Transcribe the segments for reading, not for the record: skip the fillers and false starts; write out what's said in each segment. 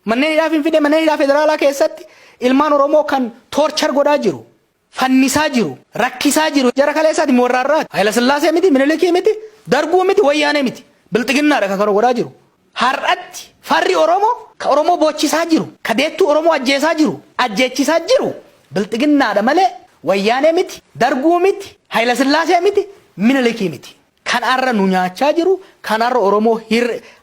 Manneen hidhaa Finfinnee manneen hidhaa federaalaa keessatti ilmaan Oromoo kan torchar godhaa jiru. Fannisaa jiru, rakkisaa jiru. Jara kaleessaati moorraarraati. Hayila Sillaasee miti, Minilikii miti, Darguu miti, Wayyaanee miti. Bilxiginnaadha kan kana godhaa jiru. Har'atti farri Oromoo ka Oromoo boochisaa jiru, ka deettuu Oromoo ajjeesaa jiru, ajjeechisaa jiru. Bilxiginnaadha malee Wayyaanee miti, Darguu miti, Hayila Sillaasee miti, Minilikii miti. Kan arra nu nyaachaa jiru, kan arra Oromoo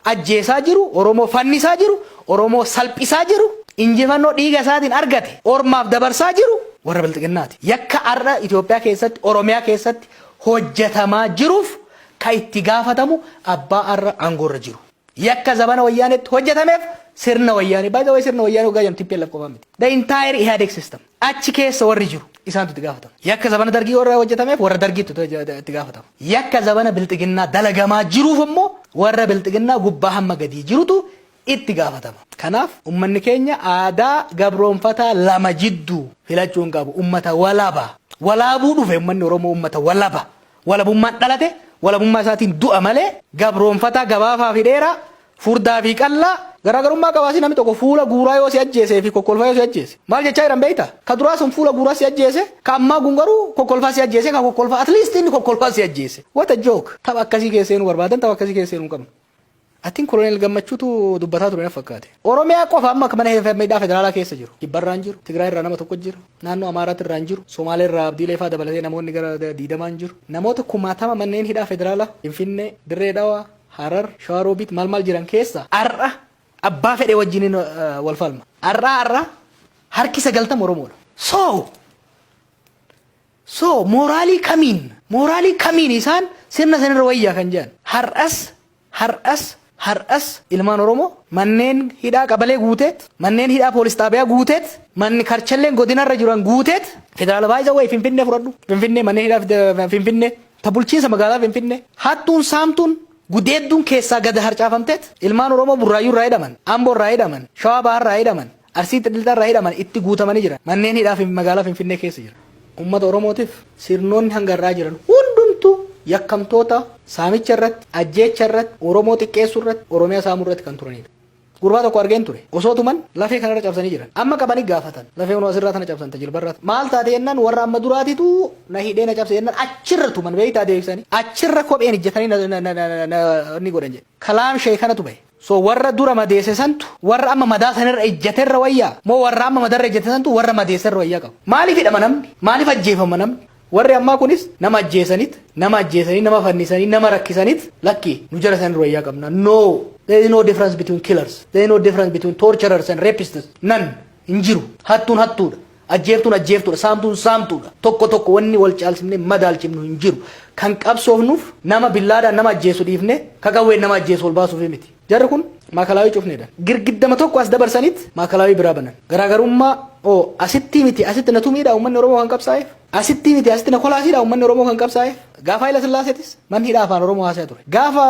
ajjeesaa jiru, Oromoo fannisaa jiru, Oromoo salphisaa jiru, injifannoo dhiiga isaatiin argate ormaaf dabarsaa jiru. Warra bilxiginnaati. Yakka arra Itoophiyaa keessatti, Oromiyaa keessatti hojjetamaa jiruuf ka itti gaafatamu abbaa arra aangoorra jiru. Yakka zabana Wayyaaneetti hojjetameef sirna Wayyaanee. By the way, sirna Wayyaanee hoggaa jamtii PLF qofaa miti. The entire Ihadeg system. Achi keessa warri jiru isaantu itti gaafatamu. Yakka zabana Dargii warra hojjetameef warra Dargiitu itti gaafatamu. Yakka zabana bilxiginnaa dalagamaa jiruuf immoo warra bilxiginnaa gubbaa hamma gadii jirutu itti gaafatama. Kanaaf ummanni keenya aadaa gabroonfataa lama jidduu filachuun qabu. Ummata walaba. Walaabuu dhufe ummanni Oromoo ummata walaba. Walabummaan dhalate walabummaa isaatiin du'a malee gabroonfataa gabaafaa fi dheeraa furdaa fi qallaa garaagarummaa qabaasi namni tokko fuula guuraa yoo si ajjeesee fi kokkolfaa yoo si ajjeese. Maal jechaa jiran beektaa? Ka duraa sun fuula guuraa si ajjeese, ka ammaa kun garuu kokkolfaa si ajjeese, ka kokkolfaa at least inni kokkolfaa si ajjeese. What a joke. Tapha akkasii keessee nu barbaadan tapha akkasii keessee nu qabnu. Atiin Koloneel Gammachuutu dubbataa ture na fakkaate. Oromiyaa qofa amma mana hidhaa federaalaa keessa jiru. Kibbarraan jiru, Tigraay irraa nama tokko jiru, naannoo Amaaraatti irraa jiru, Somaalee irraa Abdiilee fa'aa dabalatee namoonni gara 20 jiru. Namoota 1000 manneen hidhaa federaalaa Finfinnee, Dirree Dhawaa, Harar, Shawaroobiit maal jiran keessa arra abbaa fedhe wajjiniin wal falma. Arra harki 90 Oromoodha. So moraalii kamiin isaan sirna sanirra wayyaa kan jedhan. Har'as ilmaan Oromoo manneen hidhaa qabalee guuteet, manneen hidhaa poolis xaabiyaa guuteet, manni karchalleen godinarra jiran guuteet, federaala baay'isa wayi Finfinnee fudhadhu. Finfinnee manneen hidhaa Finfinnee, ta bulchiinsa magaalaa Finfinnee, hattuun saamtuun gudeedduun keessaa gad harcaafamteet, ilmaan Oromoo Burraayyuu irraa hidhaman, Amboo irraa hidhaman, Shawaa Bahaa irraa hidhaman, Arsii Xilxiltaa irraa hidhaman itti guutamanii jiran. Manneen hidhaa magaalaa Finfinnee keessa jira. Uummata Oromootiif sirnoonni hangarraa jiran hundumtuu yakkamtoota saamicha irratti, ajjeecha irratti, Oromoo xiqqeessuu irratti, Oromiyaa saamuu irratti kan turanidha. Gurbaa tokko argeen ture. Osoo tuman lafee kanarra cabsanii jiran. Amma qabanii gaafatan. Lafee kun asirraa tana cabsan tajilbarraa. Maal taate jennaan warra amma duraatitu na hidhee na cabse jennaan achirra tuman beektaa deebisanii. Achirra kopheen ijjatanii ni godhan jedhe. Kalaam shee kanatu bahe. So warra dura madeesse santu warra amma madaa sanirra ijjaterra wayyaa moo warra amma madarra ijjate santu warra madeesserra wayyaa qabu. Maaliif hidhama namni? Maaliif ajjeefama namni? Warri ammaa kunis nama ajjeesanii, nama fannisanii, nama rakkisaniit lakki nu jara sanirra wayyaa qabna. No, there is no difference between killers. There is no difference between torturers and rapists. None. Injiru. Hattuun hattuudha. Ajjeeftuun ajjeeftuudha. Saamtuun saamtuudha. Tokko wanni wal caalchifne madaalchifnu hinjiru. Kan qabsoofnuuf nama billaadhaan nama ajjeesu dhiifne kakawween nama ajjeesu ol baasuuf miti. Jarri kun maakalaawii cufneedha. Girgiddama tokko as dabarsaniit maakalaawii biraa banan. Garaagarummaa asitti miti asitti na tumiidha uummanni Oromoo kan qabsaa'eef. Asitti miti asitti na kolaasiidha uummanni Oromoo kan qabsaa'eef. Gaafa Hayila Sillaaseetis manni hidhaa afaan Oromoo haasa'aa ture. Gaafa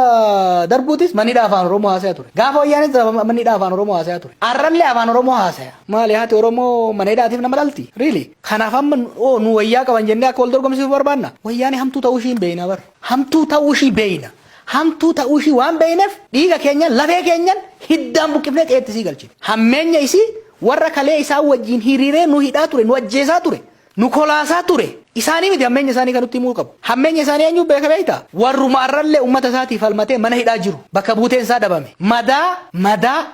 Darbuutis manni hidhaa afaan Oromoo haasa'aa ture. Gaafa Wayyaaneetis manni hidhaa afaan Oromoo haasa'aa ture. Arrallee afaan Oromoo haasa'aa. Maali haati Oromoo mana hidhaatiif nama dhalti? Really? Kanaaf amma nu wayyaa qaban jennee akka wal dorgomsiisuuf barbaanna. Wayyaanee hamtuu ta'uu ishii hin beeyna bar. Hamtuu ta'uu ishii beeyna. Hamtuu ta'uu ishii waan beeyneef dhiiga keenyan lafee keenyan hiddaan buqqifnee qeettisii galchine. Hammeenya isii warra kalee isaa wajjin hiriiree nu hidhaa ture, nu ajjeesaa ture, nu kolaasaa ture. Isaanii miti hammeenya isaanii kan nutti himuu qabu. Hammeenya isaanii eenyu beeka beektaa? Warruma arrallee uummata isaatiif falmatee mana hidhaa jiru. Bakka buuteen isaa dhabame.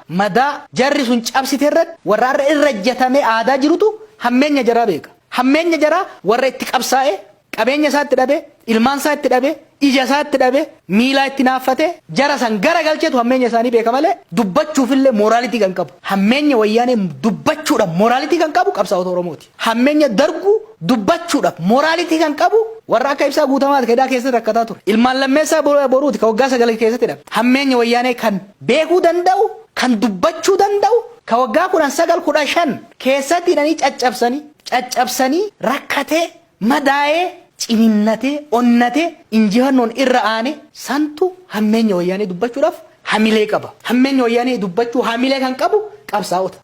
Madaa jarri sun cabsite irratti warra arra irra ejjatamee aadaa jirutu hammeenya jaraa beeka. Hammeenya jaraa warra itti qabsaa'ee qabeenya isaatti dhabe, ilmaan isaa itti dhabe, ija isaa itti dhabe, miilaa itti naaffate, jara san gara galcheetu hammeenya isaanii beeka malee dubbachuufillee moraalitii kan qabu. Hammeenya Wayyaanee dubbachuudhaaf moraalitii kan qabu qabsaa'ota Oromooti. Hammeenya Darguu dubbachuudhaaf moraalitii kan qabu warra akka Ibsaa Guutamaati hidhaa keessatti rakkataa ture. Ilmaan Lammeessaa boruuti ka waggaa 9 keessatti hidhame. Hammeenya Wayyaanee kan beekuu danda'u, kan dubbachuu danda'u, ka waggaa 1915 keessatti hidhanii caccabsanii rakkatee madaa'ee ciniinnatee onnatee injifannoon irra aane santu hammeenya Wayyaanee dubbachuudhaaf hamilee qaba. Hammeenya Wayyaanee dubbachuu hamilee kan qabu qabsaa'ota.